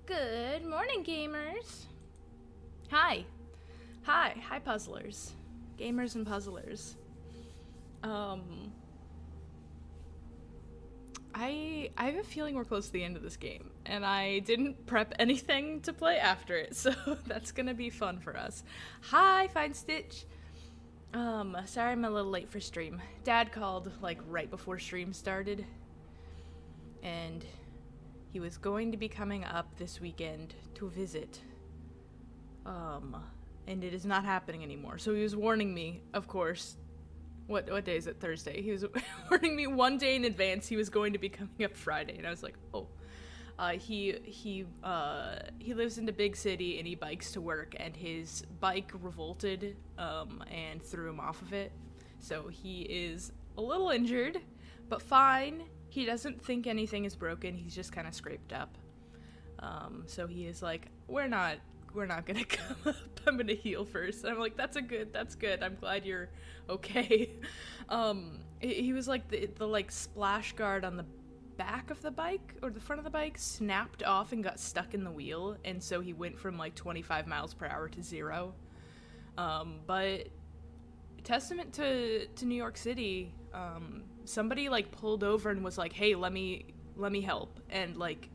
Good morning, gamers. Hi. Hi, puzzlers. Gamers and puzzlers. Um, I have a feeling we're close to the end of this game, and I didn't prep anything to play after it, so that's gonna be fun for us. Hi, Fine Stitch. Sorry I'm a little late for stream. Dad called, like, right before stream started, and he was going to be coming up this weekend to visit. And it is not happening anymore. So he was warning me, of course. What day is it? Thursday. He was warning me one day in advance he was going to be coming up Friday, and I was like, oh. He lives in the big city and he bikes to work, and his bike revolted and threw him off of it. So he is a little injured, but fine. He doesn't think anything is broken. He's just kind of scraped up. So he is like, we're not gonna come up. I'm gonna heal first. And I'm like, that's good. I'm glad you're okay. He was like the like splash guard on the back of the bike or the front of the bike snapped off and got stuck in the wheel, and so he went from like 25 miles per hour to 0. But testament to New York City. Somebody like pulled over and was like, hey, let me help, and like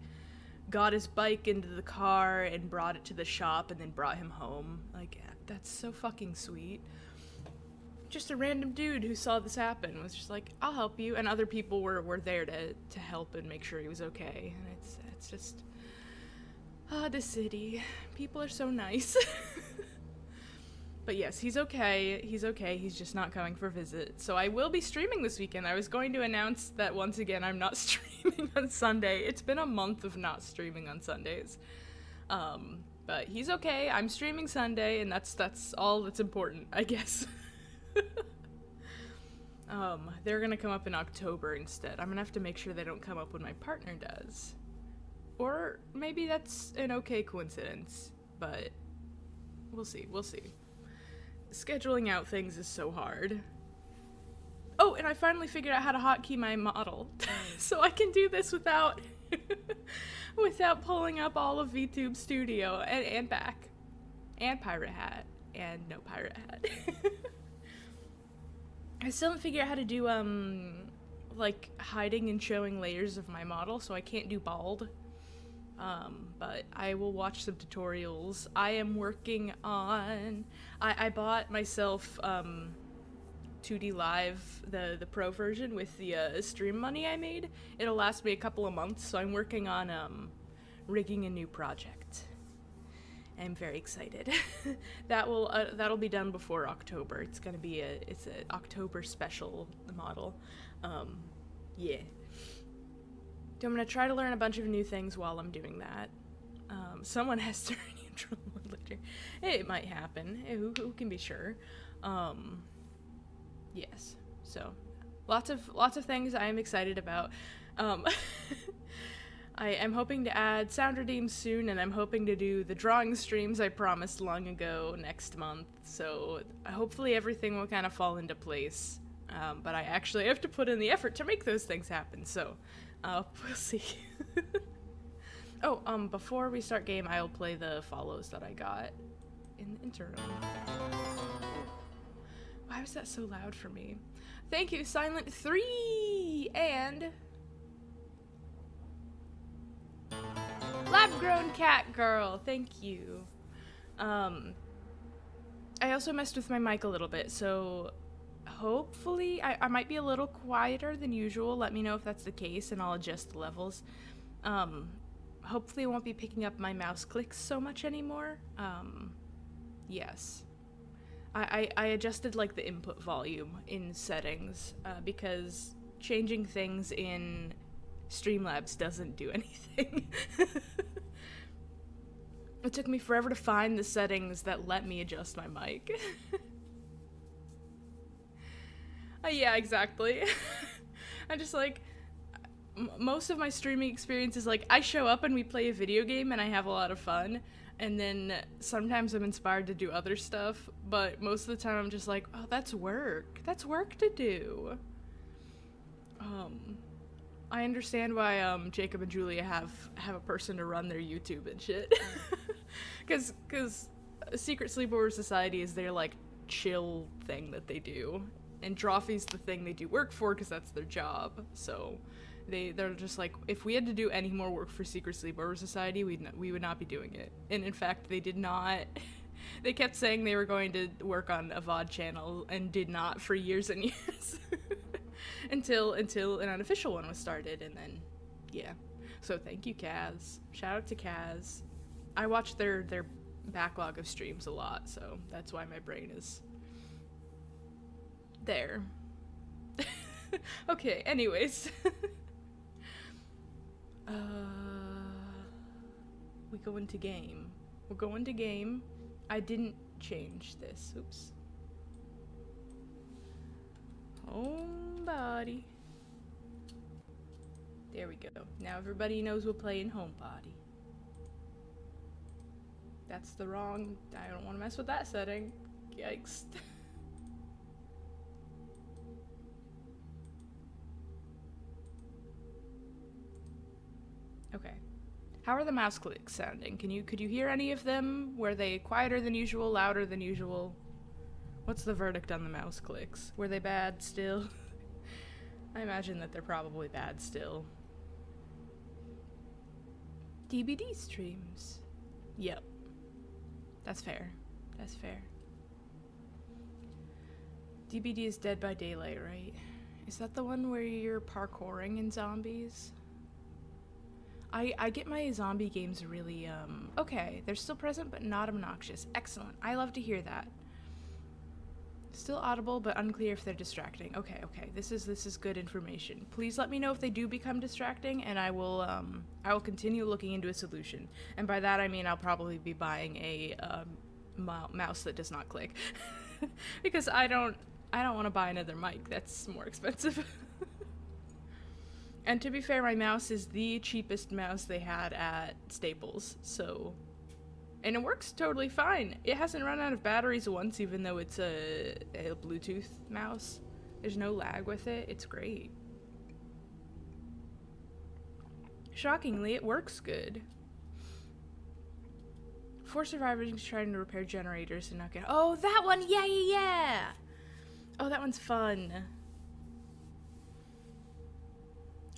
got his bike into the car and brought it to the shop and then brought him home. Like, that's so fucking sweet. Just a random dude who saw this happen was just like, I'll help you, and other people were there to help and make sure he was okay. And it's just the city. People are so nice. But yes, he's okay. He's just not coming for a visit. So I will be streaming this weekend. I was going to announce that once again I'm not streaming on Sunday. It's been a month of not streaming on Sundays. But he's okay. I'm streaming Sunday, and that's all that's important, I guess. They're gonna come up in October instead. I'm gonna have to make sure they don't come up when my partner does. Or maybe that's an okay coincidence, but we'll see. Scheduling out things is so hard. Oh, and I finally figured out how to hotkey my model. So I can do this without without pulling up all of VTube Studio and back. And Pirate Hat. And no Pirate Hat. I still haven't figured out how to do, like, hiding and showing layers of my model, so I can't do bald. But I will watch some tutorials. I am working on... I bought myself, 2D Live, the pro version, with the, stream money I made. It'll last me a couple of months, so I'm working on, rigging a new project. I'm very excited. That'll be done before October. It's gonna be it's an October special model. Yeah. So I'm gonna try to learn a bunch of new things while I'm doing that. Someone has to neutral later. It might happen. Who can be sure? Yes. So lots of things I am excited about. I am hoping to add sound redeems soon, and I'm hoping to do the drawing streams I promised long ago next month. So hopefully everything will kind of fall into place. But I actually have to put in the effort to make those things happen. So we'll see. Oh, before we start game, I'll play the follows that I got in the interim. Why was that so loud for me? Thank you, Silent3 and Lab-grown cat girl. Thank you. I also messed with my mic a little bit, so hopefully I might be a little quieter than usual. Let me know if that's the case, and I'll adjust the levels. Hopefully I won't be picking up my mouse clicks so much anymore. Yes. I adjusted, like, the input volume in settings, because changing things in Streamlabs doesn't do anything. It took me forever to find the settings that let me adjust my mic. Yeah, exactly. I'm just like, most of my streaming experience is like, I show up and we play a video game and I have a lot of fun, and then sometimes I'm inspired to do other stuff, but most of the time I'm just like, oh, that's work to do. I understand why Jacob and Julia have a person to run their YouTube and shit. Cause Secret Sleepover Society is their like chill thing that they do, and Drawfee's the thing they do work for because that's their job. So they're just like, if we had to do any more work for Secret Sleepover Society, we would not be doing it. And in fact, they did not. They kept saying they were going to work on a VOD channel and did not for years and years. until an unofficial one was started, and then yeah. So thank you, Kaz. Shout out to Kaz. I watch their backlog of streams a lot, so that's why my brain is there. Okay, anyways. We go into game. We'll go into game. I didn't change this. Oops. HOMEBODY. There we go. Now everybody knows we'll play in HOMEBODY. That's the wrong... I don't want to mess with that setting. Yikes. Okay. How are the mouse clicks sounding? Could you hear any of them? Were they quieter than usual, louder than usual? What's the verdict on the mouse clicks? Were they bad still? I imagine that they're probably bad still. DBD streams. Yep. That's fair. That's fair. DBD is Dead by Daylight, right? Is that the one where you're parkouring in zombies? I get my zombie games really, okay. They're still present, but not obnoxious. Excellent. I love to hear that. Still audible, but unclear if they're distracting. Okay. This is good information. Please let me know if they do become distracting, and I will continue looking into a solution. And by that I mean I'll probably be buying a mouse that does not click, because I don't want to buy another mic. That's more expensive. And to be fair, my mouse is the cheapest mouse they had at Staples, so... And it works totally fine. It hasn't run out of batteries once, even though it's a Bluetooth mouse. There's no lag with it. It's great. Shockingly, it works good. 4 survivors trying to repair generators and not get... Oh, that one! Yeah! Oh, that one's fun.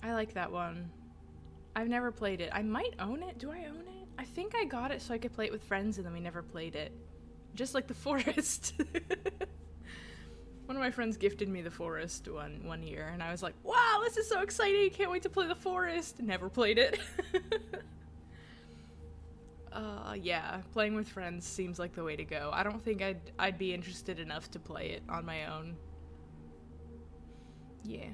I like that one. I've never played it. I might own it. Do I own it? I think I got it so I could play it with friends, and then we never played it. Just like The Forest. One of my friends gifted me The Forest one year, and I was like, wow, this is so exciting! Can't wait to play The Forest! Never played it. Yeah, playing with friends seems like the way to go. I don't think I'd be interested enough to play it on my own. Yeah.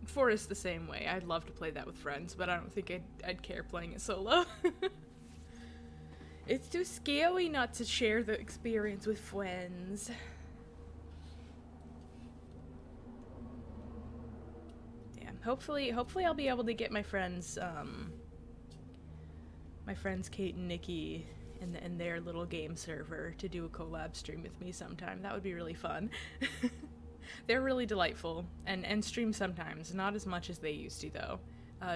Forest the same way. I'd love to play that with friends, but I don't think I'd care playing it solo. It's too scary not to share the experience with friends. Yeah, hopefully I'll be able to get my friends Kate and Nikki and their little game server to do a collab stream with me sometime. That would be really fun. They're really delightful, and stream sometimes, not as much as they used to though,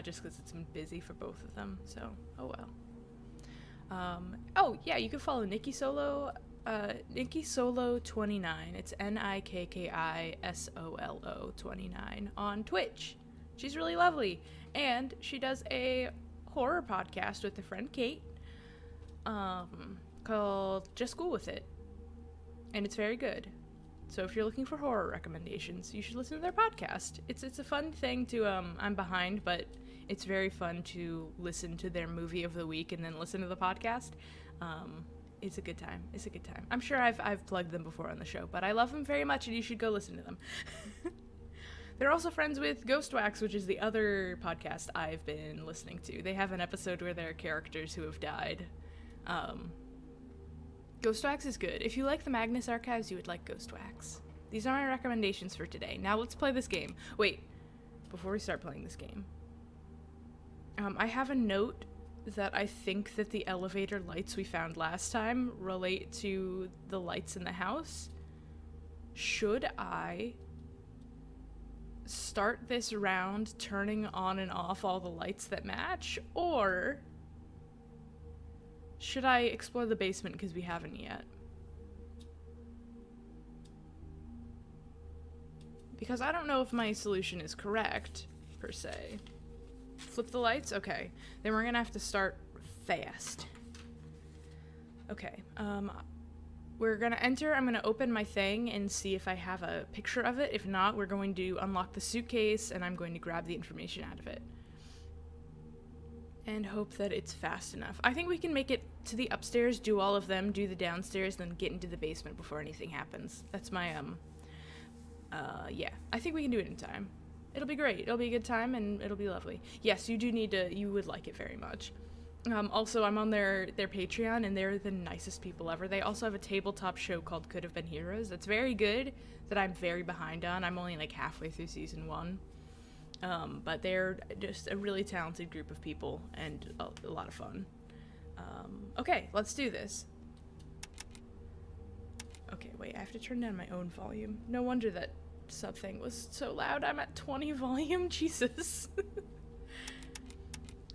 just because it's been busy for both of them, so oh well. Oh yeah, you can follow Nikki Solo, Nikki Solo 29, it's NIKKISOLO 29 on Twitch. She's really lovely, and she does a horror podcast with a friend Kate, called Just School With It, and it's very good. So if you're looking for horror recommendations, you should listen to their podcast. It's a fun thing to, I'm behind, but it's very fun to listen to their movie of the week and then listen to the podcast. It's a good time. It's a good time. I'm sure I've plugged them before on the show, but I love them very much and you should go listen to them. They're also friends with Ghost Wax, which is the other podcast I've been listening to. They have an episode where there are characters who have died. Ghost Wax is good. If you like the Magnus Archives, you would like Ghost Wax. These are my recommendations for today. Now let's play this game. Wait, before we start playing this game, I have a note that I think that the elevator lights we found last time relate to the lights in the house. Should I start this round turning on and off all the lights that match, or should I explore the basement because we haven't yet? Because I don't know if my solution is correct, per se. Flip the lights? Okay. Then we're gonna have to start fast. Okay, we're gonna enter. I'm gonna open my thing and see if I have a picture of it. If not, we're going to unlock the suitcase and I'm going to grab the information out of it. And hope that it's fast enough. I think we can make it to the upstairs, do all of them, do the downstairs, then get into the basement before anything happens. That's my, yeah. I think we can do it in time. It'll be great. It'll be a good time and it'll be lovely. Yes, you do need to, you would like it very much. Also, I'm on their Patreon, and they're the nicest people ever. They also have a tabletop show called Could Have Been Heroes that's very good, that I'm very behind on. I'm only like halfway through season 1. But they're just a really talented group of people, and a lot of fun. Okay, let's do this. Okay, wait, I have to turn down my own volume. No wonder that sub thing was so loud. I'm at 20 volume, Jesus.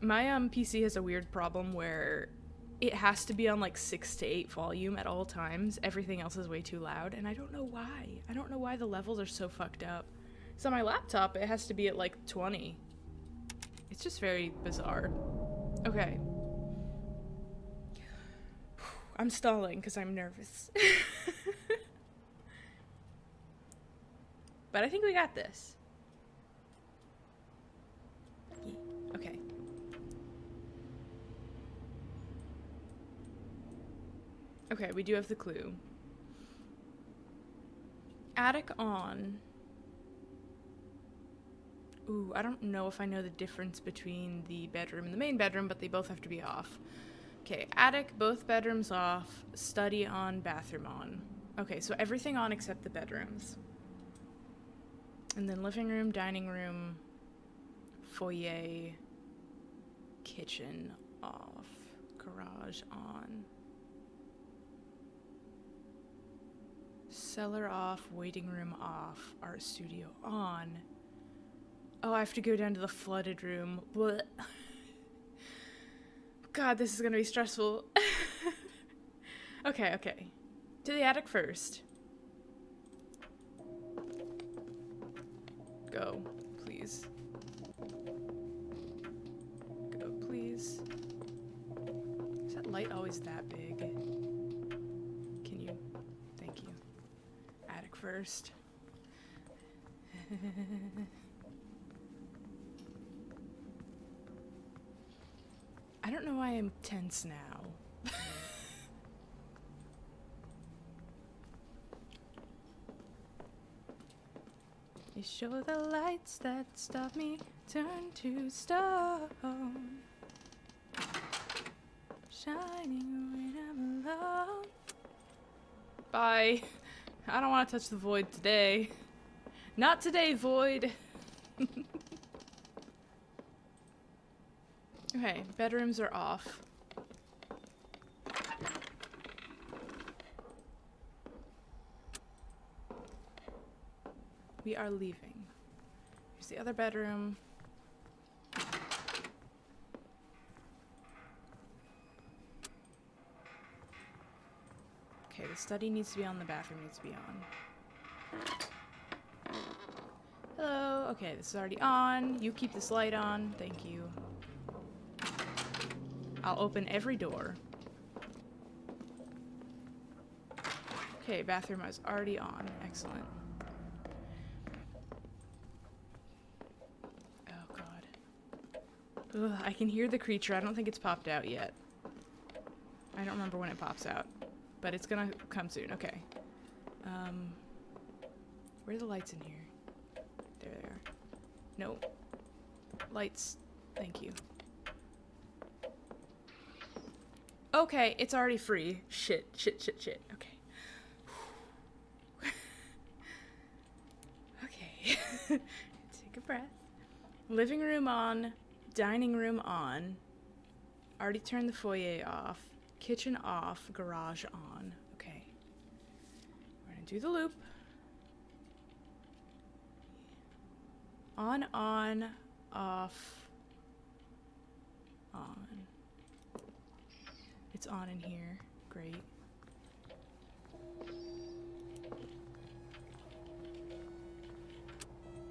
My PC has a weird problem where it has to be on like 6 to 8 volume at all times. Everything else is way too loud, and I don't know why. I don't know why the levels are so fucked up. So on my laptop, it has to be at like 20. It's just very bizarre. Okay. I'm stalling because I'm nervous. But I think we got this. Yeah. Okay. Okay, we do have the clue. Attic on. Ooh, I don't know if I know the difference between the bedroom and the main bedroom, but they both have to be off. Okay, attic, both bedrooms off, study on, bathroom on. Okay, so everything on except the bedrooms. And then living room, dining room, foyer, kitchen off, garage on. Cellar off, waiting room off, art studio on. Oh, I have to go down to the flooded room. Blech. God, this is gonna be stressful. Okay. To the attic first. Go, please. Go, please. Is that light always that big? Can you? Thank you. Attic first. I don't know why I'm tense now. You show the lights that stop me, turn to stone. Shining when I'm alone. Bye. I don't want to touch the void today. Not today, void. Okay, bedrooms are off. We are leaving. Here's the other bedroom. Okay, the study needs to be on, the bathroom needs to be on. Hello. Okay, this is already on. You keep this light on. Thank you. I'll open every door. Okay, bathroom is already on. Excellent. Oh, God. Ugh, I can hear the creature. I don't think it's popped out yet. I don't remember when it pops out. But it's gonna come soon. Okay. Where are the lights in here? There they are. Nope. Lights. Thank you. Okay, it's already free. Shit. Okay. Okay. Take a breath. Living room on. Dining room on. Already turned the foyer off. Kitchen off. Garage on. Okay. We're gonna do the loop. On, off, on. It's on in here. Great.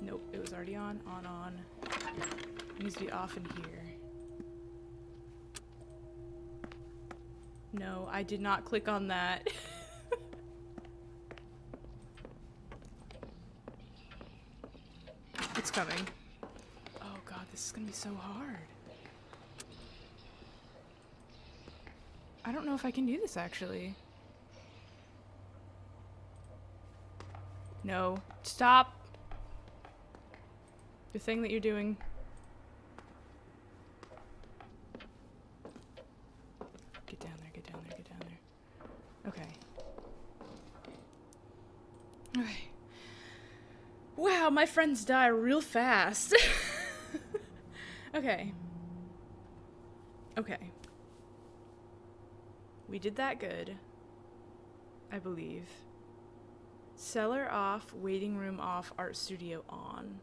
Nope, it was already on, on. It needs to be off in here. No, I did not click on that. It's coming. Oh god, this is gonna be so hard. I don't know if I can do this actually. No, stop. The thing that you're doing. Get down there, get down there, get down there. Okay. Okay. Wow, my friends die real fast. Okay. Okay. We did that good, I believe. Cellar off, waiting room off, art studio on.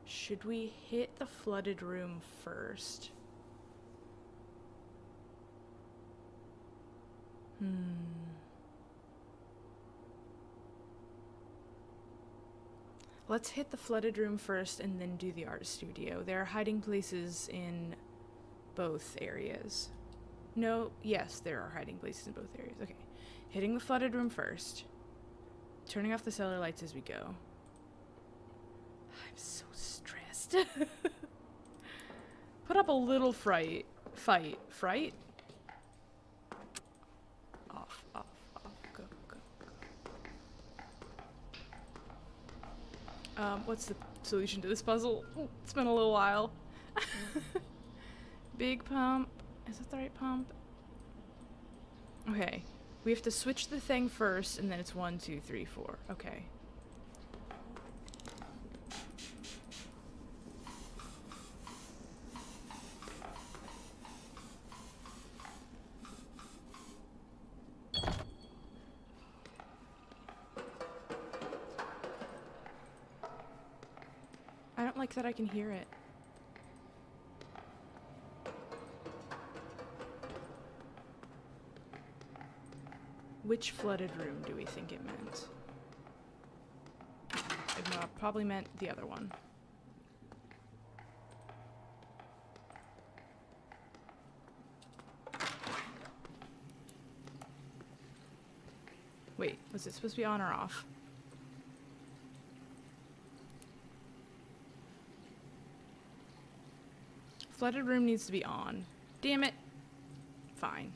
Should we hit the flooded room first? Let's hit the flooded room first and then do the art studio. There are hiding places in both areas. No, yes, there are hiding places in both areas. Okay. Hitting the flooded room first. Turning off the cellar lights as we go. I'm so stressed. Put up a little fright. Fright? Off, off, off. Go, go, go. What's the solution to this puzzle? It's been a little while. Big pump. Is that the right pump? Okay. We have to switch the thing first, and then it's 1, 2, 3, 4. Okay. I don't like that I can hear it. Which flooded room do we think it meant? It probably meant the other one. Wait, was it supposed to be on or off? Flooded room needs to be on. Damn it. Fine.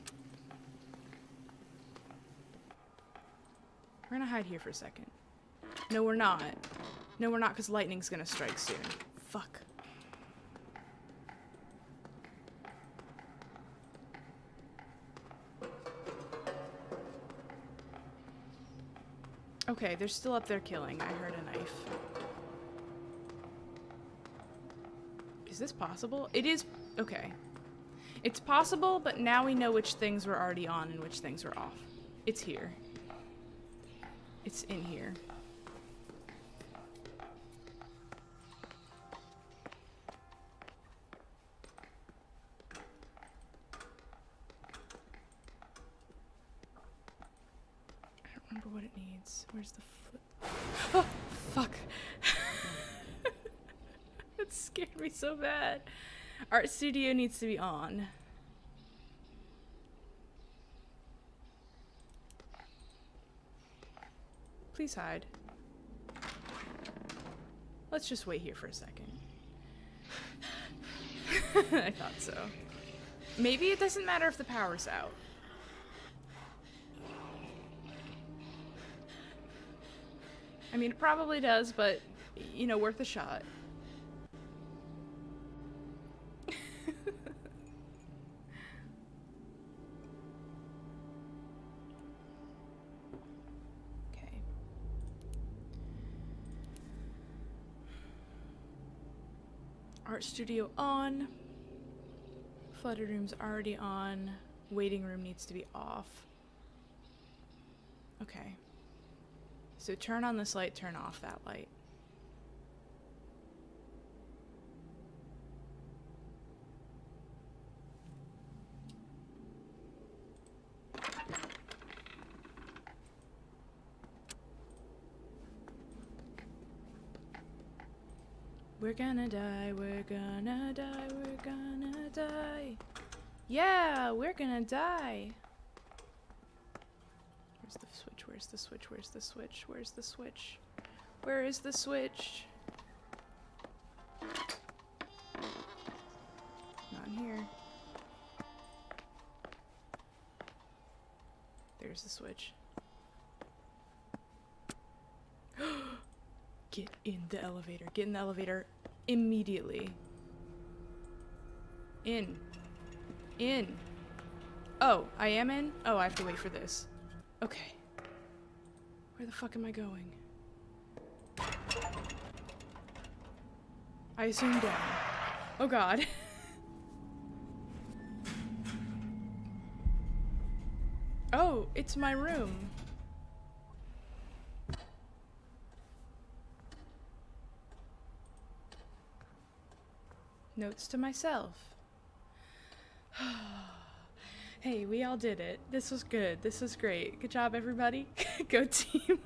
We're gonna hide here for a second. No, we're not. No, we're not, because lightning's gonna strike soon. Fuck. Okay, they're still up there killing. I heard a knife. Is this possible? It is. Okay. It's possible, but now we know which things were already on and which things were off. It's here. It's in here. I don't remember what it needs. Where's the foot? Oh, fuck. That scared me so bad. Art studio needs to be on. Please hide. Let's just wait here for a second. I thought so. Maybe it doesn't matter if the power's out. I mean, it probably does, but, you know, worth a shot. Art studio on. Flooded room's already on. Waiting room needs to be off. Okay. So turn on this light, turn off that light. We're gonna die, we're gonna die, we're gonna die. Yeah, we're gonna die. Where's the switch? Where's the switch? Where's the switch? Where's the switch? Where is the switch? Not in here. There's the switch. Get in the elevator. Get in the elevator immediately. In. In. Oh, I am in? Oh, I have to wait for this. Okay. Where the fuck am I going? I assume down. Oh god. Oh, it's my room. Notes to myself. Hey, we all did it. This was good. This was great. Good job, everybody. Go team.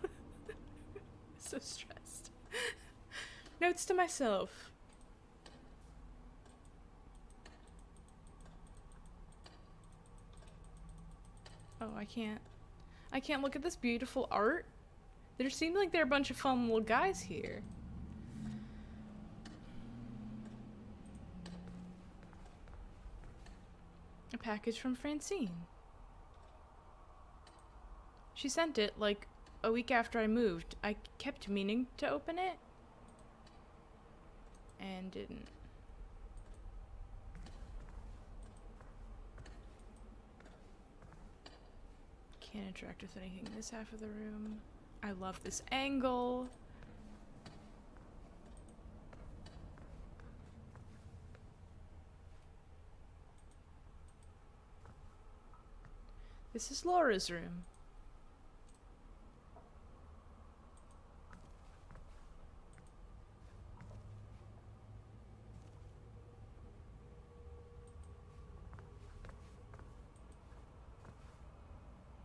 So stressed. Notes to myself. Oh, I can't look at this beautiful art. There seem like there are a bunch of fun little guys here. A package from Francine. She sent it like a week after I moved. I kept meaning to open it and didn't. Can't interact with anything in this half of the room. I love this angle. This is Laura's room.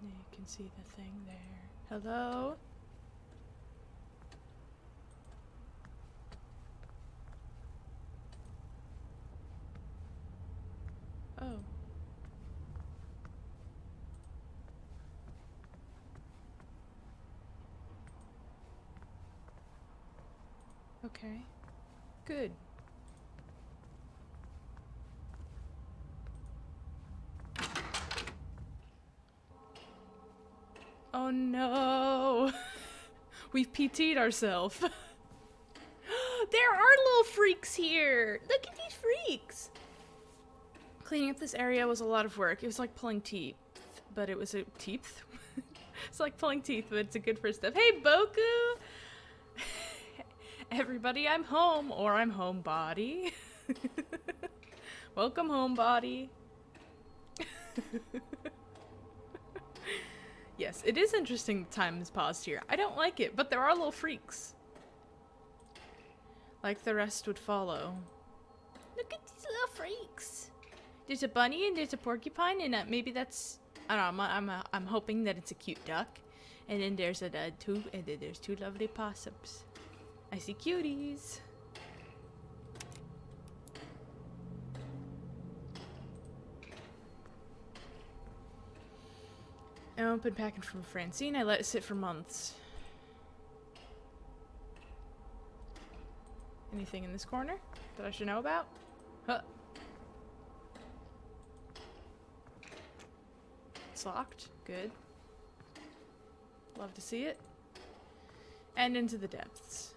You can see the thing there. Hello? Oh. Okay. Good. Oh no! We've PT'd ourselves. There are little freaks here! Look at these freaks! Cleaning up this area was a lot of work. It was like pulling teeth, but it was a teeth? It's like pulling teeth, but it's a good first step. Hey, Boku! Everybody, I'm home, or I'm homebody. Welcome, homebody. Yes, it is interesting the time has paused here. I don't like it, but there are little freaks. Like the rest would follow. Look at these little freaks. There's a bunny and there's a porcupine, and maybe that's, I don't know, I'm hoping that it's a cute duck. And then there's there's two lovely possums. I see cuties. I opened package from Francine. I let it sit for months. Anything in this corner that I should know about? Huh. It's locked. Good. Love to see it. And into the depths.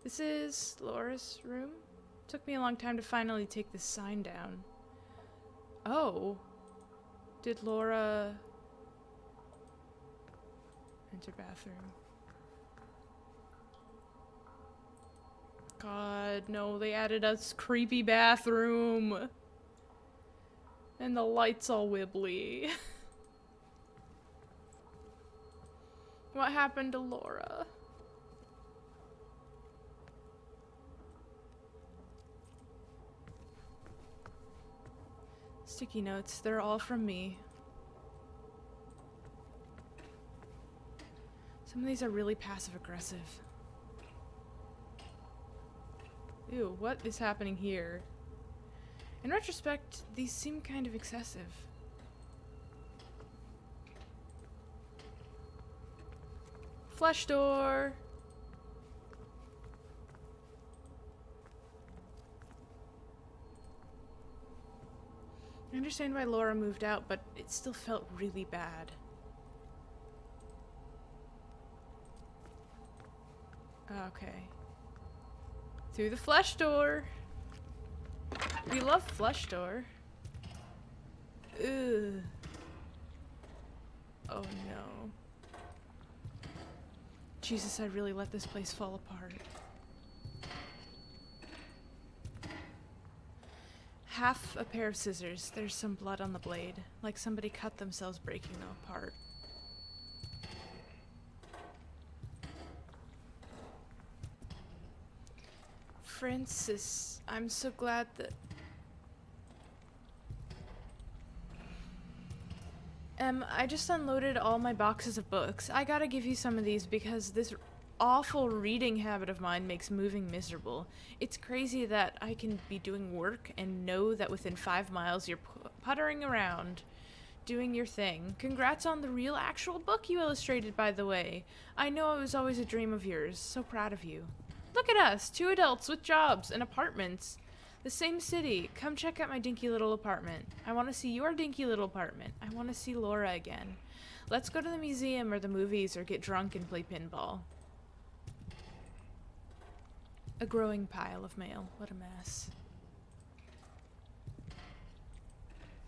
This is Laura's room. Took me a long time to finally take this sign down. Oh. Did Laura enter bathroom? God, no, they added a creepy bathroom. And the lights all wibbly. What happened to Laura? Sticky notes, they're all from me. Some of these are really passive aggressive. Ew, what is happening here? In retrospect, these seem kind of excessive. Flesh door! I understand why Laura moved out, but it still felt really bad. Okay. Through the flesh door! We love flesh door. Ugh. Oh no. Jesus, I really let this place fall apart. Half a pair of scissors. There's some blood on the blade. Like somebody cut themselves breaking them apart. Francis, I'm so glad that... I just unloaded all my boxes of books. I gotta give you some of these because this awful reading habit of mine makes moving miserable. It's crazy that I can be doing work and know that within 5 miles you're puttering around, doing your thing. Congrats on the real actual book you illustrated, by the way. I know it was always a dream of yours. So proud of you. Look at us, 2 adults with jobs and apartments. The same city. Come check out my dinky little apartment. I want to see your dinky little apartment. I want to see Laura again. Let's go to the museum or the movies or get drunk and play pinball. A growing pile of mail. What a mess.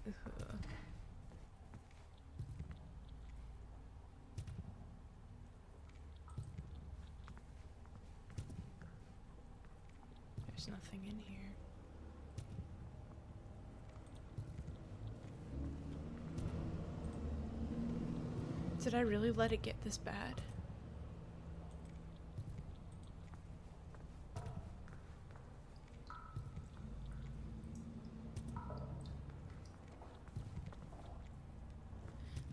Ugh. There's nothing in here. Did I really let it get this bad?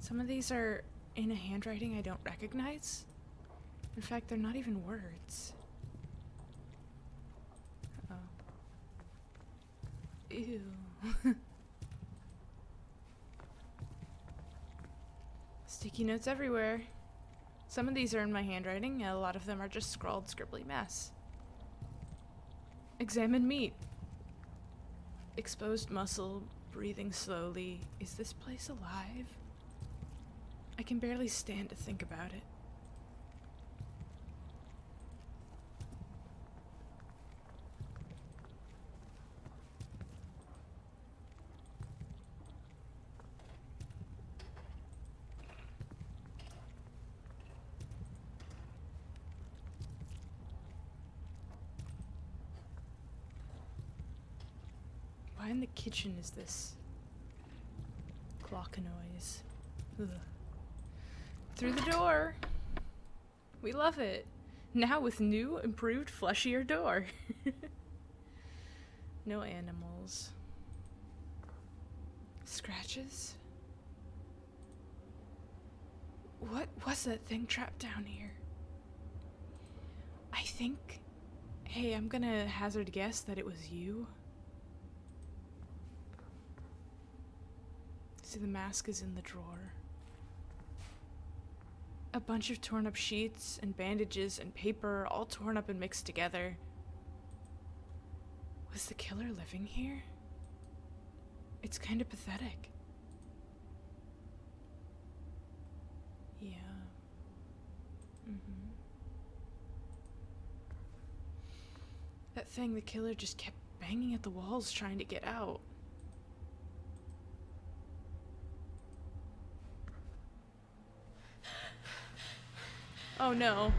Some of these are in a handwriting I don't recognize. In fact, they're not even words. Uh-oh. Ew. Sticky notes everywhere. Some of these are in my handwriting, a lot of them are just scrawled scribbly mess. Examine meat. Exposed muscle, breathing slowly. Is this place alive? I can barely stand to think about it. Why in the kitchen is this clock noise? Ugh. Through the door. We love it. Now with new, improved, fleshier door. No animals. Scratches? What was that thing trapped down here? I think... Hey, I'm gonna hazard a guess that it was you. See, the mask is in the drawer. A bunch of torn up sheets and bandages and paper, all torn up and mixed together. Was the killer living here? It's kind of pathetic. Yeah. That thing, the killer just kept banging at the walls trying to get out. Oh no.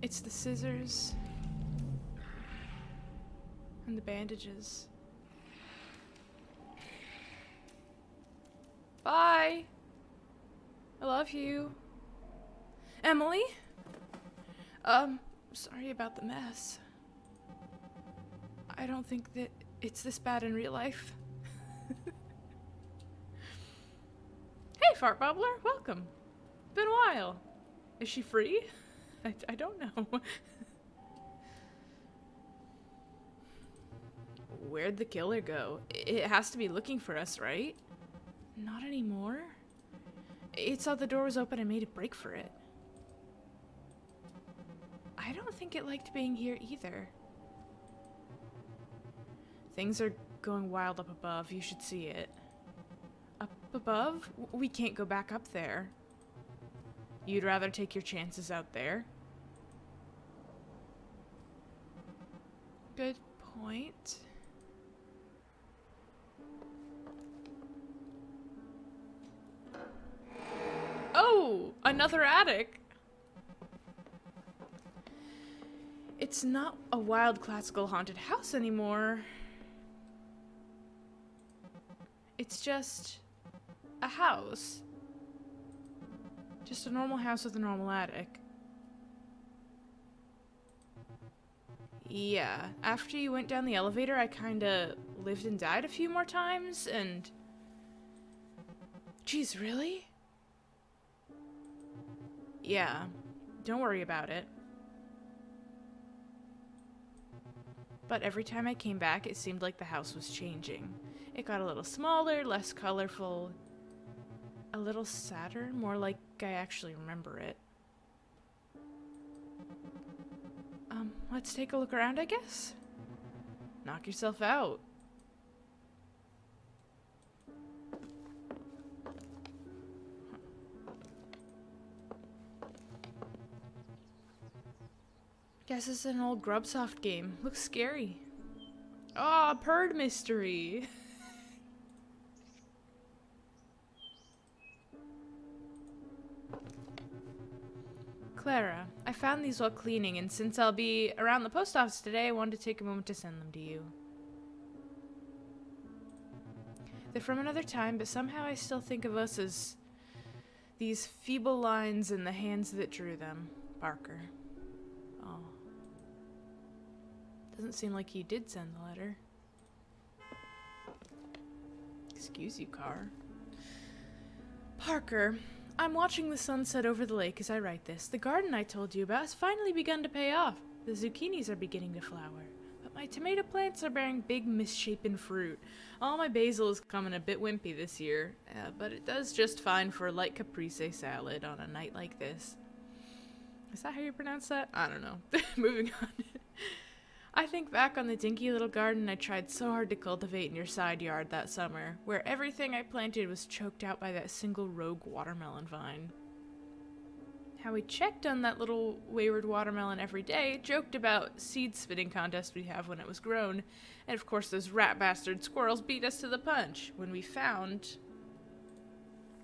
It's the scissors and the bandages. Bye. I love you. Emily? Sorry about the mess. I don't think that it's this bad in real life. Fart Bubbler. Welcome. Been a while. Is she free? I don't know. Where'd the killer go? It has to be looking for us, right? Not anymore. It saw the door was open and made a break for it. I don't think it liked being here either. Things are going wild up above. You should see it. Up above? We can't go back up there. You'd rather take your chances out there? Good point. Oh, another attic. It's not a wild classical haunted house anymore. It's just a house. Just a normal house with a normal attic. Yeah, after you went down the elevator, I kinda lived and died a few more times, and... Jeez, really? Yeah, don't worry about it. But every time I came back, it seemed like the house was changing. It got a little smaller, less colorful, a little sadder, more like I actually remember it. Let's take a look around, I guess? Knock yourself out. Guess it's an old Grubsoft game. Looks scary. Ah, Purd mystery. Clara, I found these while cleaning, and since I'll be around the post office today, I wanted to take a moment to send them to you. They're from another time, but somehow I still think of us as these feeble lines in the hands that drew them. Parker. Oh. Doesn't seem like he did send the letter. Excuse you, car. Parker, I'm watching the sunset over the lake as I write this. The garden I told you about has finally begun to pay off. The zucchinis are beginning to flower, but my tomato plants are bearing big misshapen fruit. All my basil is coming a bit wimpy this year, but it does just fine for a light caprese salad on a night like this. Is that how you pronounce that? I don't know. Moving on. I think back on the dinky little garden I tried so hard to cultivate in your side yard that summer, where everything I planted was choked out by that single rogue watermelon vine. How we checked on that little wayward watermelon every day, joked about seed spitting contests we'd have when it was grown, and of course those rat bastard squirrels beat us to the punch. When we found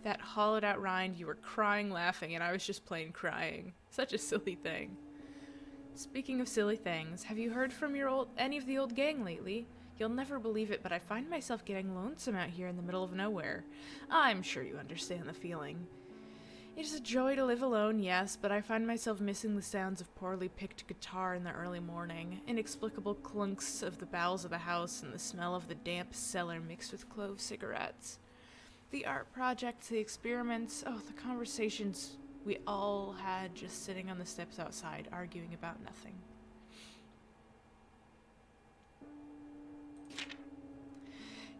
that hollowed out rind, you were crying laughing, and I was just plain crying. Such a silly thing. Speaking of silly things, have you heard from any of the old gang lately? You'll never believe it, but I find myself getting lonesome out here in the middle of nowhere. I'm sure you understand the feeling. It is a joy to live alone, yes, but I find myself missing the sounds of poorly picked guitar in the early morning, inexplicable clunks of the bowels of the house, and the smell of the damp cellar mixed with clove cigarettes. The art projects, the experiments, the conversations we all had just sitting on the steps outside, arguing about nothing.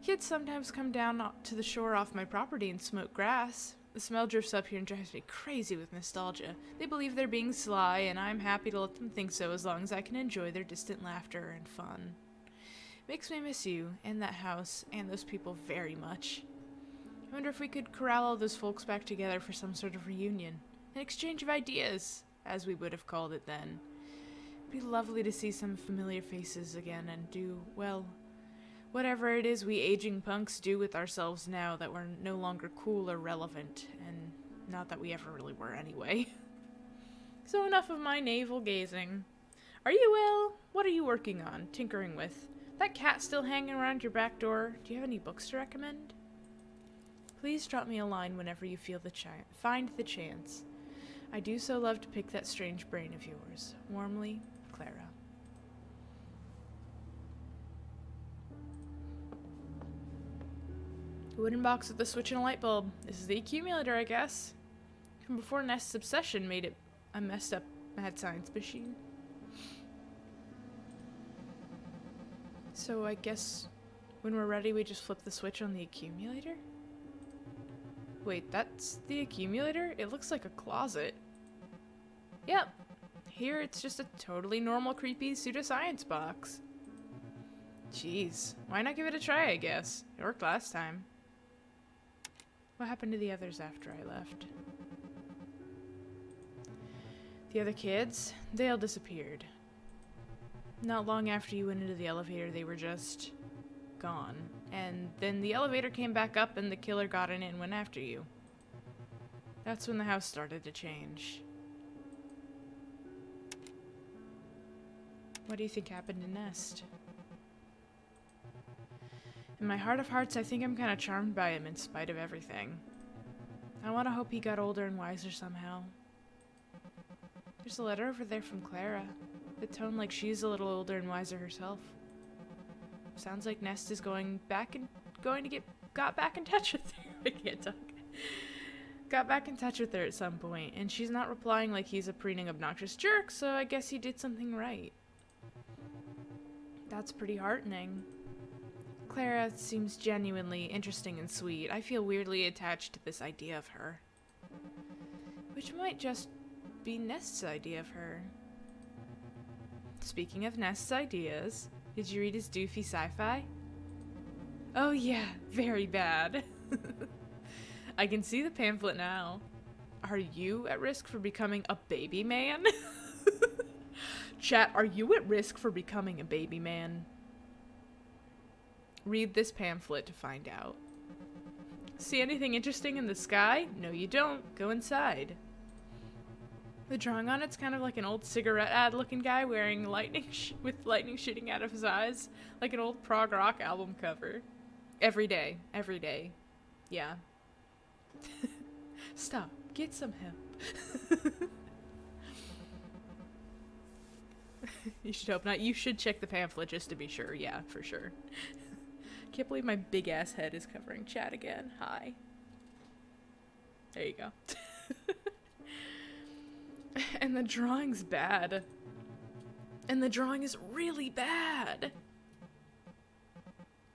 Kids sometimes come down to the shore off my property and smoke grass. The smell drifts up here and drives me crazy with nostalgia. They believe they're being sly, and I'm happy to let them think so as long as I can enjoy their distant laughter and fun. Makes me miss you, and that house, and those people very much. I wonder if we could corral all those folks back together for some sort of reunion. An exchange of ideas, as we would have called it then. It'd be lovely to see some familiar faces again and do, well, whatever it is we aging punks do with ourselves now that we're no longer cool or relevant, and not that we ever really were anyway. So enough of my navel gazing. Are you ill? What are you working on, tinkering with? That cat still hanging around your back door? Do you have any books to recommend? Please drop me a line whenever you feel find the chance. I do so love to pick that strange brain of yours. Warmly, Clara. A wooden box with a switch and a light bulb. This is the accumulator, I guess. From before Nest's obsession made it a messed up mad science machine. So I guess when we're ready, we just flip the switch on the accumulator? Wait, that's the accumulator? It looks like a closet. Yep. Here it's just a totally normal, creepy pseudoscience box. Jeez. Why not give it a try, I guess? It worked last time. What happened to the others after I left? The other kids? They all disappeared. Not long after you went into the elevator, they were just gone. And then the elevator came back up and the killer got in it and went after you. That's when the house started to change. What do you think happened to Nest? In my heart of hearts, I think I'm kind of charmed by him in spite of everything. I want to hope he got older and wiser somehow. There's a letter over there from Clara. The tone like she's a little older and wiser herself. Sounds like Nest is got back in touch with her. I can't talk. Got back in touch with her at some point, and she's not replying like he's a preening obnoxious jerk, so I guess he did something right. That's pretty heartening. Clara seems genuinely interesting and sweet. I feel weirdly attached to this idea of her. Which might just be Nest's idea of her. Speaking of Nest's ideas, did you read his doofy sci-fi? Oh yeah, very bad. I can see the pamphlet now. Are you at risk for becoming a baby man? Chat, are you at risk for becoming a baby man? Read this pamphlet to find out. See anything interesting in the sky? No, you don't. Go inside. The drawing on it's kind of like an old cigarette ad looking guy wearing lightning with lightning shooting out of his eyes, like an old prog rock album cover. Every day. Yeah. Stop. Get some help. You should hope not. You should check the pamphlet just to be sure. Yeah, for sure. Can't believe my big ass head is covering chat again. Hi. There you go. And the drawing's bad. And the drawing is really bad.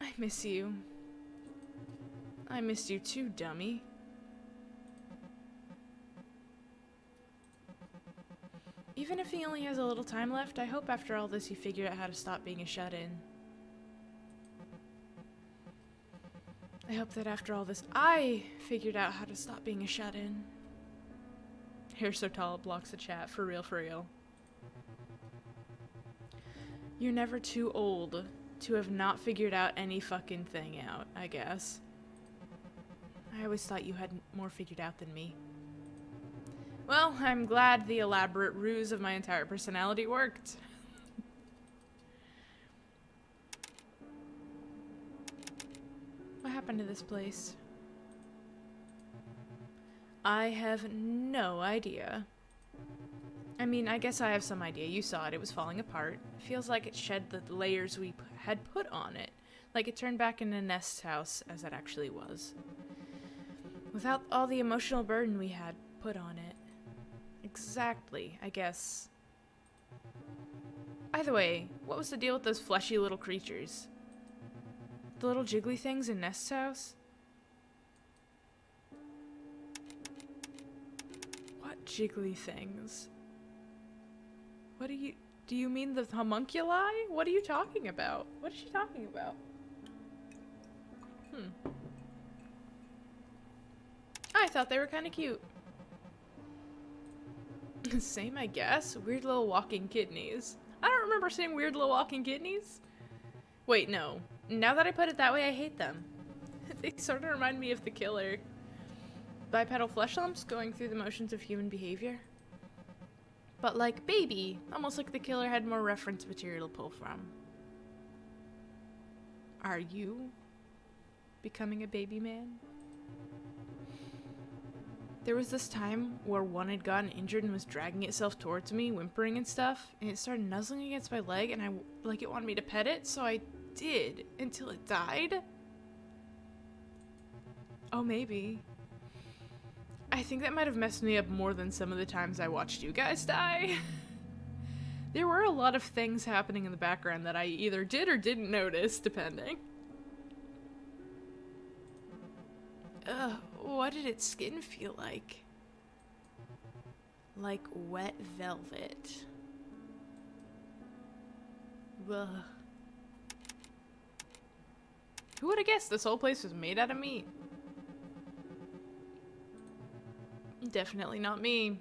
I miss you. I missed you too, dummy. Even if he only has a little time left, I hope after all this you figure out how to stop being a shut-in. I hope that after all this, I figured out how to stop being a shut-in. Hair so tall it blocks the chat. For real, for real. You're never too old to have not figured out any fucking thing out, I guess. I always thought you had more figured out than me. Well, I'm glad the elaborate ruse of my entire personality worked. What happened to this place? I have no idea. I mean, I guess I have some idea. You saw it. It was falling apart. It feels like it shed the layers we had put on it. Like it turned back into Nest's house as it actually was. Without all the emotional burden we had put on it. Exactly, I guess. Either way, what was the deal with those fleshy little creatures? The little jiggly things in Nest's house? What jiggly things? What do you mean the homunculi? What are you talking about? What is she talking about? I thought they were kind of cute. Same, I guess. Weird little walking kidneys. I don't remember seeing weird little walking kidneys. Wait, no. Now that I put it that way, I hate them. They sort of remind me of the killer. Bipedal flesh lumps going through the motions of human behavior. But like baby, almost like the killer had more reference material to pull from. Are you becoming a baby man? There was this time where one had gotten injured and was dragging itself towards me, whimpering and stuff, and it started nuzzling against my leg, and it wanted me to pet it, so I did, until it died. Oh, maybe. I think that might have messed me up more than some of the times I watched you guys die. There were a lot of things happening in the background that I either did or didn't notice, depending. Ugh, what did its skin feel like? Like wet velvet. Ugh. Who would have guessed this whole place was made out of meat? Definitely not me.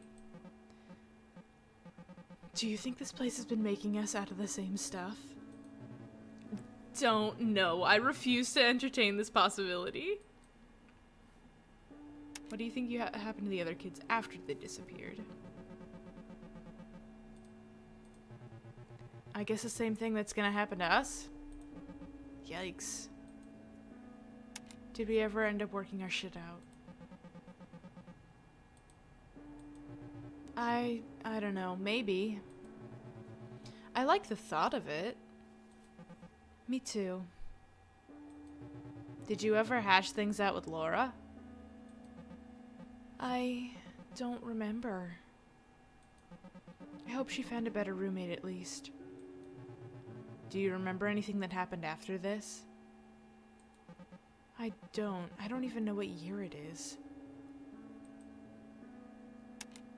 Do you think this place has been making us out of the same stuff? Don't know. I refuse to entertain this possibility. What do you think happened to the other kids after they disappeared? I guess the same thing that's gonna happen to us? Yikes. Did we ever end up working our shit out? I don't know, maybe. I like the thought of it. Me too. Did you ever hash things out with Laura? I don't remember. I hope she found a better roommate at least. Do you remember anything that happened after this? I don't even know what year it is.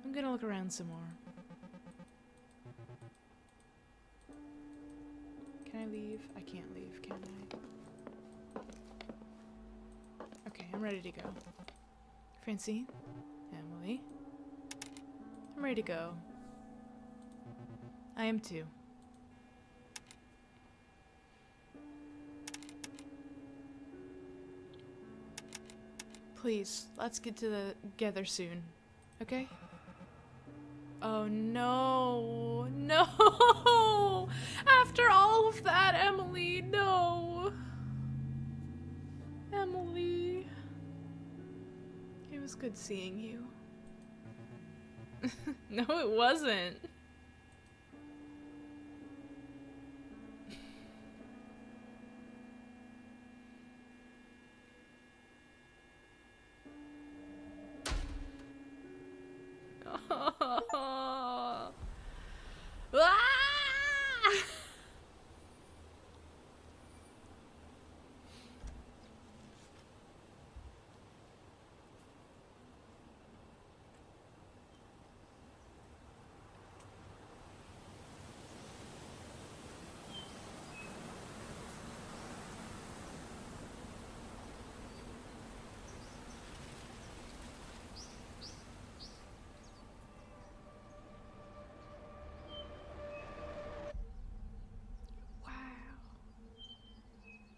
I'm gonna look around some more. Can I leave? I can't leave, can I? Okay, I'm ready to go. Francine? Emily? I'm ready to go. I am too. Please, let's get together soon, okay? Oh no, no! After all of that, Emily, no! Emily. It was good seeing you. No, it wasn't.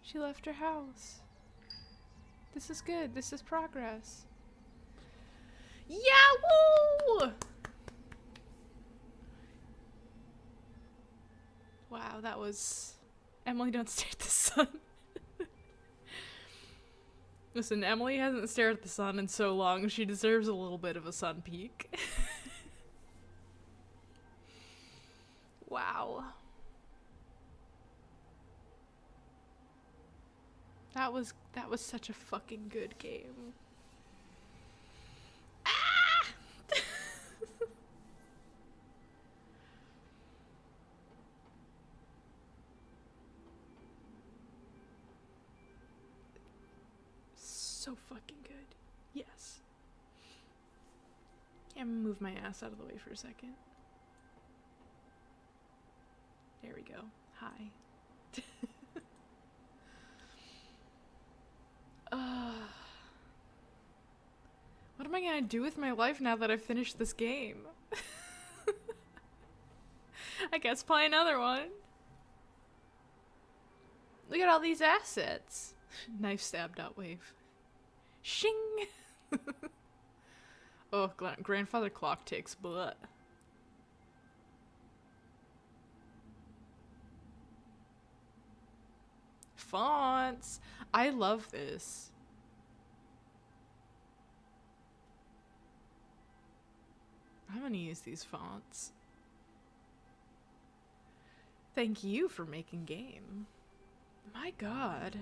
She left her house. This is good. This is progress. Yeah, woo! Wow, that was... Emily, don't stare at the sun. Listen, Emily hasn't stared at the sun in so long, she deserves a little bit of a sun peek. Wow. That was such a fucking good game. Ah! So fucking good. Yes. I'm gonna move my ass out of the way for a second. There we go. Hi. What am I gonna do with my life now that I've finished this game? I guess play another one. Look at all these assets. Knife stab dot wave. Shing! Oh, grandfather clock ticks, but... Fonts! I love this. I'm gonna use these fonts. Thank you for making game. My god.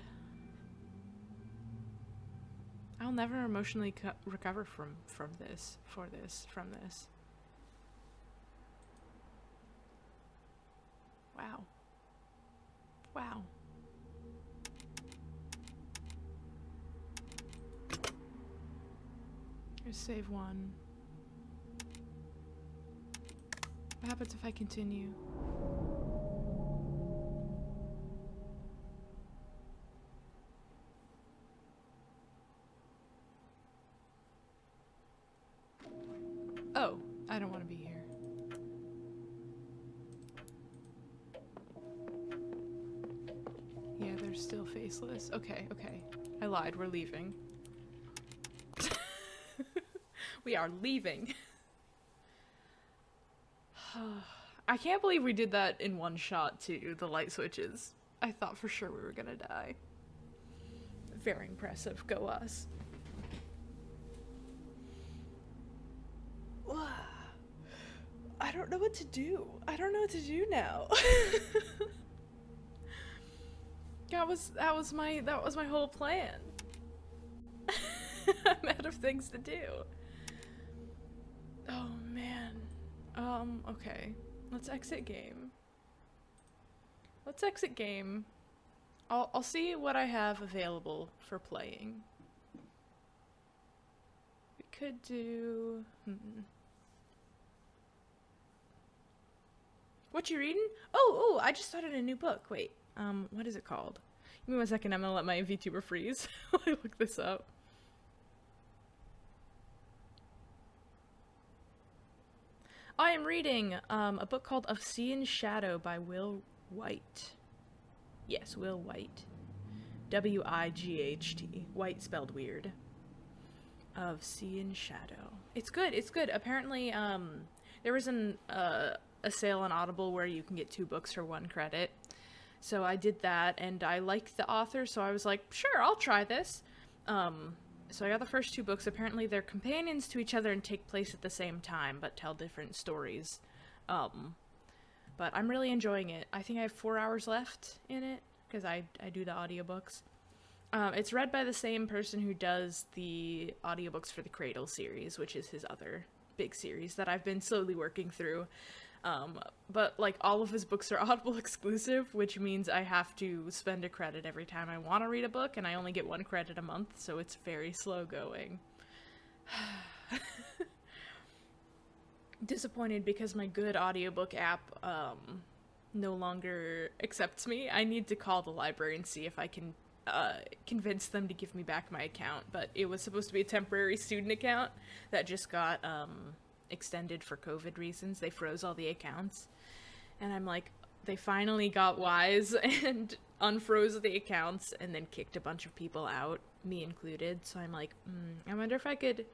I'll never emotionally recover from this. Wow. Wow. Here's save one. What happens if I continue? Oh, I don't want to be here. Yeah, they're still faceless. Okay, okay. I lied. We're leaving. We are leaving. I can't believe we did that in one shot, too, the light switches. I thought for sure we were gonna die. Very impressive. Go us. I don't know what to do. I don't know what to do now. that was my whole plan. I'm out of things to do. Oh man. Okay. Let's exit game. Let's exit game. I'll see what I have available for playing. We could do What you reading? Oh, I just started a new book. Wait, what is it called? Give me 1 second, I'm gonna let my VTuber freeze while I look this up. I am reading a book called Of Sea and Shadow by Will White. Yes, Will White. W-I-G-H-T. White spelled weird. Of Sea and Shadow. It's good, it's good. Apparently, there was a sale on Audible where you can get 2 books for 1 credit. So I did that, and I liked the author, so I was like, sure, I'll try this. So I got the first 2 books. Apparently they're companions to each other and take place at the same time, but tell different stories. But I'm really enjoying it. I think I have 4 hours left in it, because I do the audiobooks. It's read by the same person who does the audiobooks for the Cradle series, which is his other big series that I've been slowly working through. But like all of his books are Audible exclusive, which means I have to spend a credit every time I want to read a book, and I only get 1 credit a month, so it's very slow going. Disappointed because my good audiobook app no longer accepts me. I need to call the library and see if I can convince them to give me back my account, but it was supposed to be a temporary student account that just got extended for COVID reasons. They froze all the accounts, and I'm like, they finally got wise and unfroze the accounts and then kicked a bunch of people out, me included. So I'm like, I wonder if I could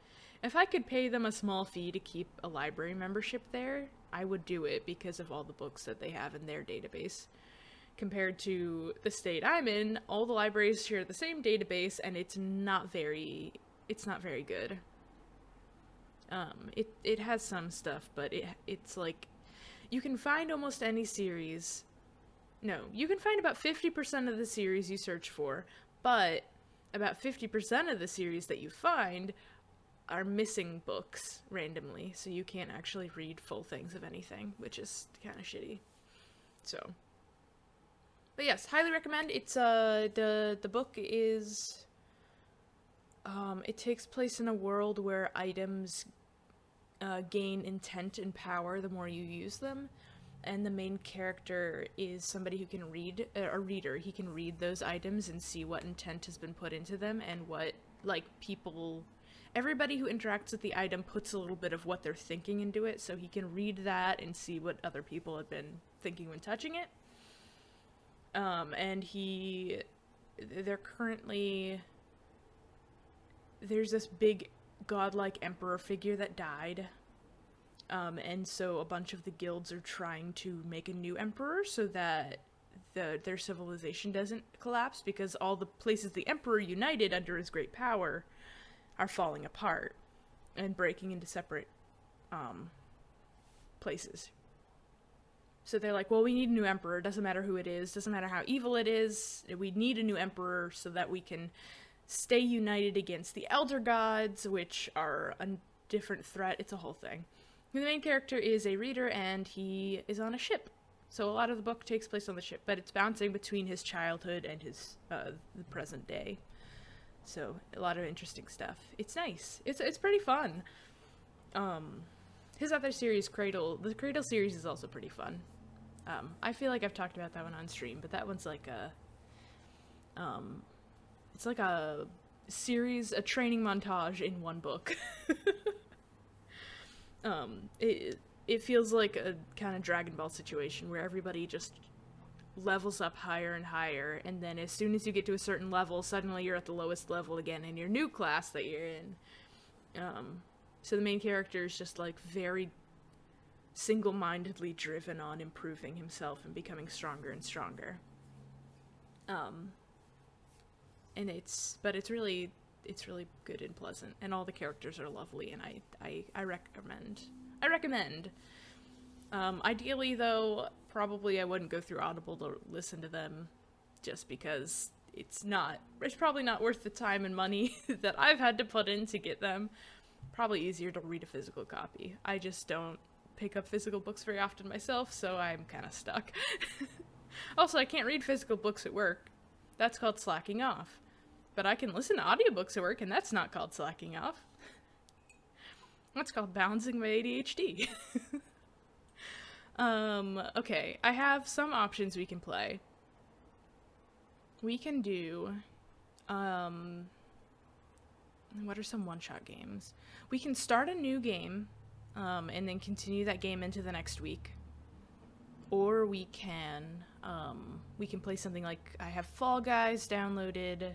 pay them a small fee to keep a library membership there. I would do it because of all the books that they have in their database. Compared to the state I'm in, all the libraries share the same database, and it's not very good. It has some stuff, but it's like, you can find almost any series. No, you can find about 50% of the series you search for, but about 50% of the series that you find are missing books randomly, so you can't actually read full things of anything, which is kind of shitty. So, but yes, highly recommend. It's the book is it takes place in a world where items gain intent and power the more you use them, and the main character is somebody who can read, a reader. He can read those items and see what intent has been put into them, and what, like, everybody who interacts with the item puts a little bit of what they're thinking into it, so he can read that and see what other people have been thinking when touching it. And there's this big godlike emperor figure that died, and so a bunch of the guilds are trying to make a new emperor so that their civilization doesn't collapse, because all the places the emperor united under his great power are falling apart and breaking into separate places. So they're like, well, we need a new emperor. Doesn't matter who it is. Doesn't matter how evil it is. We need a new emperor so that we can stay united against the Elder Gods, which are a different threat. It's a whole thing. The main character is a reader, and he is on a ship. So a lot of the book takes place on the ship, but it's bouncing between his childhood and his the present day. So a lot of interesting stuff. It's nice. It's pretty fun. His other series, the Cradle series, is also pretty fun. I feel like I've talked about that one on stream, but that one's like it's like a series, a training montage in one book. It feels like a kind of Dragon Ball situation where everybody just levels up higher and higher, and then as soon as you get to a certain level, suddenly you're at the lowest level again in your new class that you're in. So the main character is just like very single-mindedly driven on improving himself and becoming stronger and stronger. And it's really good and pleasant, and all the characters are lovely, and I recommend. Ideally, though, probably I wouldn't go through Audible to listen to them, just because it's probably not worth the time and money that I've had to put in to get them. Probably easier to read a physical copy. I just don't pick up physical books very often myself, so I'm kind of stuck. Also, I can't read physical books at work. That's called slacking off. But I can listen to audiobooks at work, and that's not called slacking off. That's called balancing my ADHD. Okay, I have some options we can play. We can do, what are some one-shot games? We can start a new game, and then continue that game into the next week. Or we can play something like, I have Fall Guys downloaded.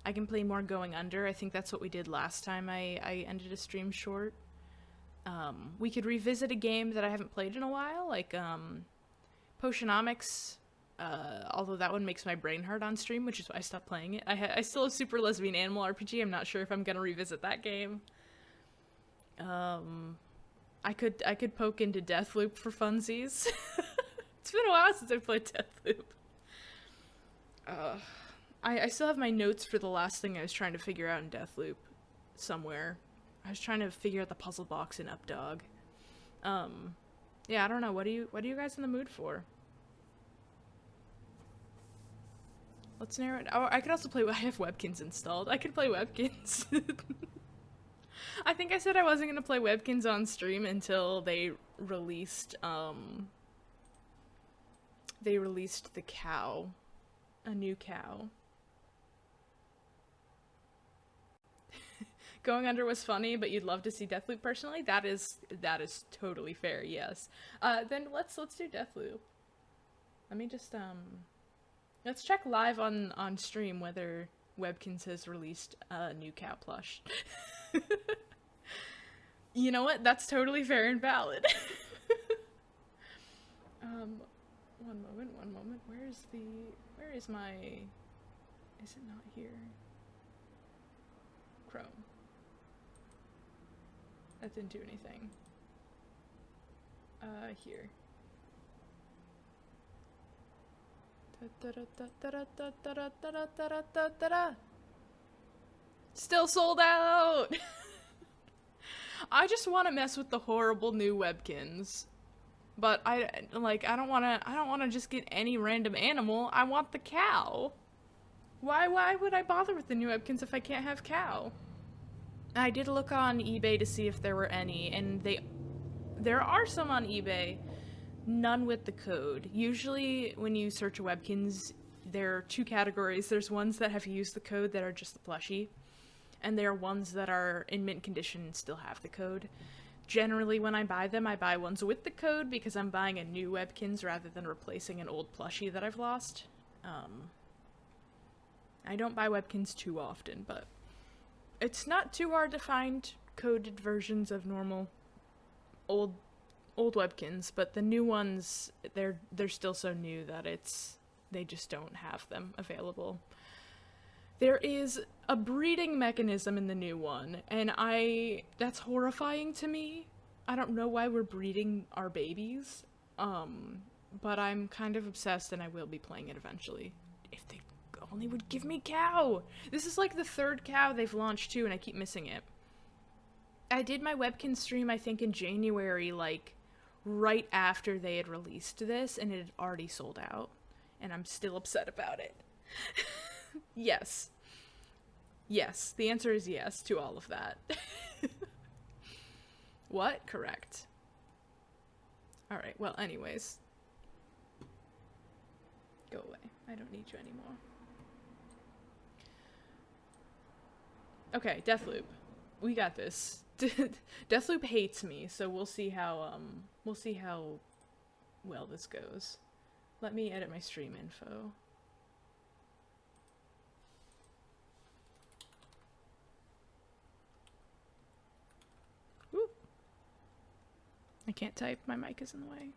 I can play more Going Under. I think that's what we did last time I ended a stream short. We could revisit a game that I haven't played in a while, like Potionomics, although that one makes my brain hurt on stream, which is why I stopped playing it. I still have Super Lesbian Animal RPG. I'm not sure if I'm gonna revisit that game. I could poke into Deathloop for funsies. It's been a while since I played Deathloop. I still have my notes for the last thing I was trying to figure out in Deathloop somewhere. I was trying to figure out the puzzle box in Updog. Yeah, I don't know. What are you guys in the mood for? Let's narrow it. Oh, I could also play. I have Webkins installed. I could play Webkins. I think I said I wasn't gonna play Webkins on stream until they released the cow, a new cow. Going Under was funny, but you'd love to see Deathloop personally. That is totally fair. Yes. Then let's do Deathloop. Let me just let's check live on stream whether Webkins has released a new cow plush. You know what? That's totally fair and valid. One moment. Where is my? Is it not here? Chrome. That didn't do anything. Here. Still sold out! I just want to mess with the horrible new Webkins. But I don't want to just get any random animal. I want the cow. Why would I bother with the new Webkins if I can't have cow? I did look on eBay to see if there were any, and there are some on eBay, none with the code. Usually when you search Webkins, there are two categories. There's ones that have used the code that are just the plushie, and there are ones that are in mint condition and still have the code. Generally when I buy them, I buy ones with the code because I'm buying a new Webkins rather than replacing an old plushie that I've lost. I don't buy Webkins too often, but it's not too hard to find coded versions of normal old Webkins, but the new ones, they're still so new that they just don't have them available. There is a breeding mechanism in the new one, and that's horrifying to me. I don't know why we're breeding our babies, but I'm kind of obsessed and I will be playing it eventually. If they only would give me cow. This is like the third cow they've launched too, and I keep missing it. I did my webkin stream, I think, in January, like, right after they had released this, and it had already sold out. And I'm still upset about it. Yes. Yes. The answer is yes to all of that. What? Correct. Alright, well, anyways. Go away. I don't need you anymore. Okay, Deathloop. We got this. Deathloop hates me, so we'll see how well this goes. Let me edit my stream info. Woo. I can't type, my mic is in the way.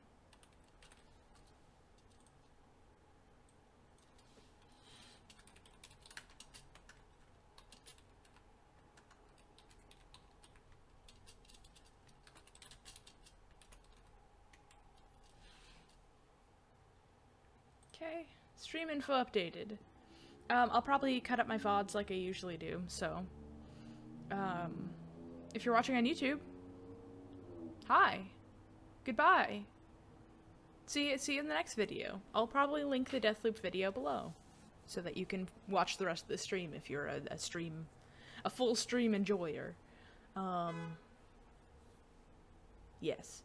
Okay, stream info updated. I'll probably cut up my VODs like I usually do, so. If you're watching on YouTube, hi. Goodbye. See you in the next video. I'll probably link the Deathloop video below, so that you can watch the rest of the stream if you're a full stream enjoyer. Yes.